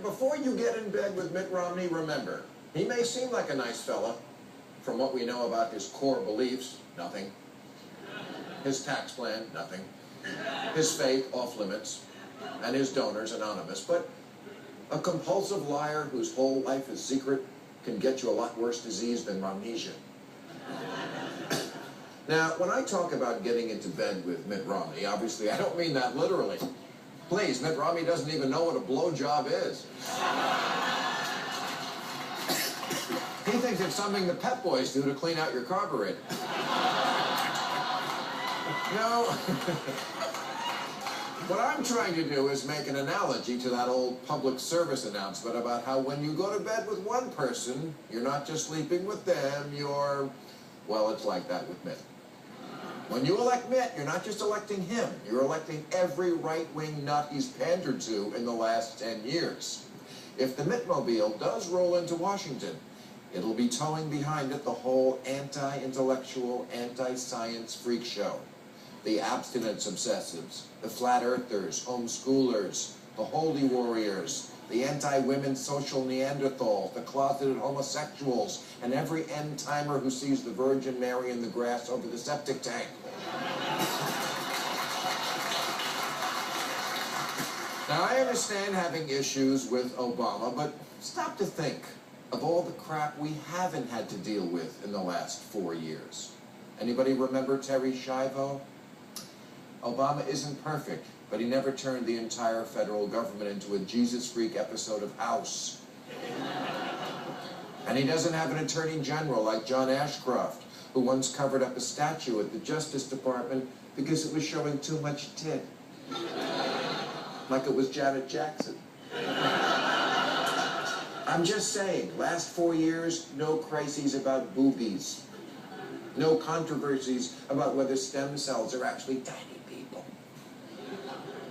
before you get in bed with Mitt Romney, remember, he may seem like a nice fella. From what we know about his core beliefs, nothing. His tax plan, nothing. His faith, off limits. And his donors, anonymous. But a compulsive liar whose whole life is secret can get you a lot worse disease than Romnesia. Now, when I talk about getting into bed with Mitt Romney, obviously I don't mean that literally. Please, Mitt Romney doesn't even know what a blowjob is. He thinks it's something the Pep Boys do to clean out your carburetor. No. What I'm trying to do is make an analogy to that old public service announcement about how when you go to bed with one person, you're not just sleeping with them, you're... Well, it's like that with Mitt. When you elect Mitt, you're not just electing him, you're electing every right-wing nut he's pandered to in the last 10 years. If the Mittmobile does roll into Washington, it'll be towing behind it the whole anti-intellectual, anti-science freak show. The abstinence obsessives, the flat earthers, homeschoolers, the holy warriors, the anti-women social Neanderthals, the closeted homosexuals, and every end-timer who sees the Virgin Mary in the grass over the septic tank. Now, I understand having issues with Obama, but stop to think of all the crap we haven't had to deal with in the last 4 years. Anybody remember Terry Schiavo? Obama isn't perfect, but he never turned the entire federal government into a Jesus freak episode of House. And he doesn't have an attorney general like John Ashcroft, who once covered up a statue at the Justice Department because it was showing too much tit. Like it was Janet Jackson. I'm just saying, last 4 years, no crises about boobies. No controversies about whether stem cells are actually tiny people.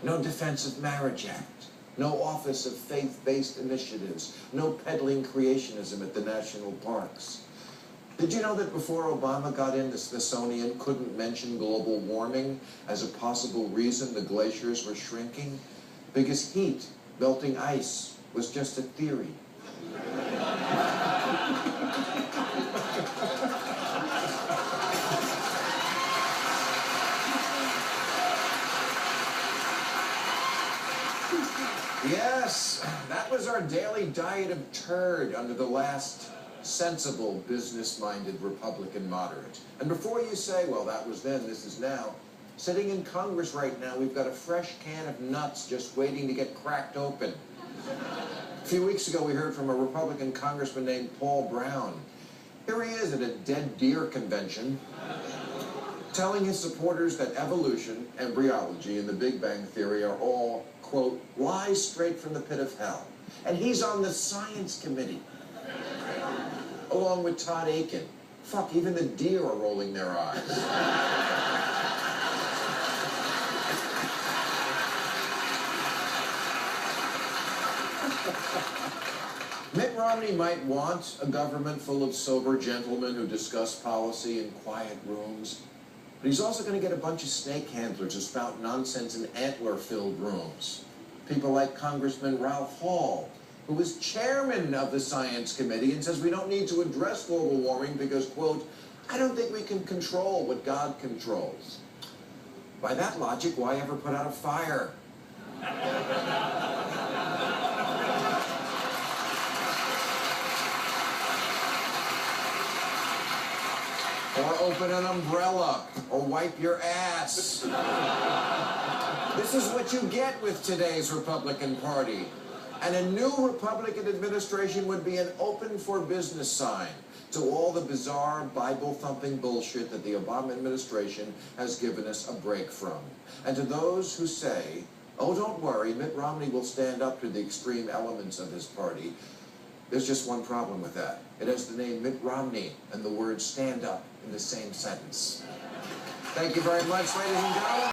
No Defense of Marriage Act. No Office of Faith-Based Initiatives. No peddling creationism at the national parks. Did you know that before Obama got in, the Smithsonian couldn't mention global warming as a possible reason the glaciers were shrinking? Because heat, melting ice, was just a theory. Yes, that was our daily diet of turd under the last sensible, business-minded Republican moderate. And before you say, well, that was then, this is now, sitting in Congress right now, we've got a fresh can of nuts just waiting to get cracked open. A few weeks ago, we heard from a Republican congressman named Paul Brown. Here he is at a dead deer convention, telling his supporters that evolution, embryology, and the Big Bang Theory are all, quote, lies straight from the pit of hell. And he's on the science committee, along with Todd Aiken. Fuck, even the deer are rolling their eyes. Mitt Romney might want a government full of sober gentlemen who discuss policy in quiet rooms, but he's also going to get a bunch of snake handlers who spout nonsense in antler-filled rooms. People like Congressman Ralph Hall, who is chairman of the Science Committee and says we don't need to address global warming because, quote, I don't think we can control what God controls. By that logic, why ever put out a fire? Or open an umbrella, or wipe your ass. This is what you get with today's Republican Party. And a new Republican administration would be an open for business sign to all the bizarre Bible-thumping bullshit that the Obama administration has given us a break from. And to those who say, oh, don't worry, Mitt Romney will stand up to the extreme elements of his party, there's just one problem with that. It has the name Mitt Romney and the word stand up in the same sentence. Thank you very much, ladies and gentlemen.